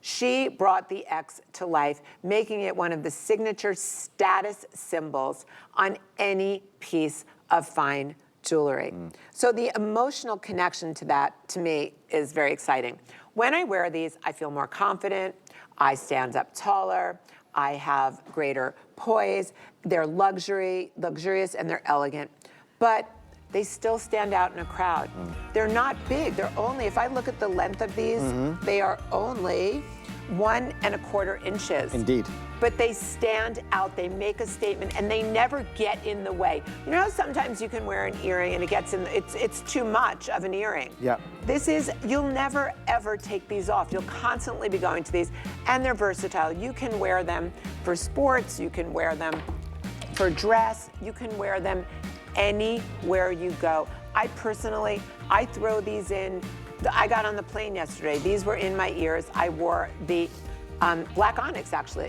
She brought the X to life, making it one of the signature status symbols on any piece of fine jewelry. So the emotional connection to that, to me, is very exciting. When I wear these, I feel more confident, I stand up taller, I have greater poise, they're luxurious, and they're elegant. But they still stand out in a crowd. They're not big, they're only, if I look at the length of these, they are only 1 1/4 inches. Indeed. But they stand out, they make a statement, and they never get in the way. You know how sometimes you can wear an earring and it gets in, it's too much of an earring? Yeah. This is, you'll never ever take these off. You'll constantly be going to these, and they're versatile. You can wear them for sports, you can wear them for dress, you can wear them anywhere you go. I personally, I throw these in. I got on the plane yesterday. These were in my ears. I wore the black onyx, actually.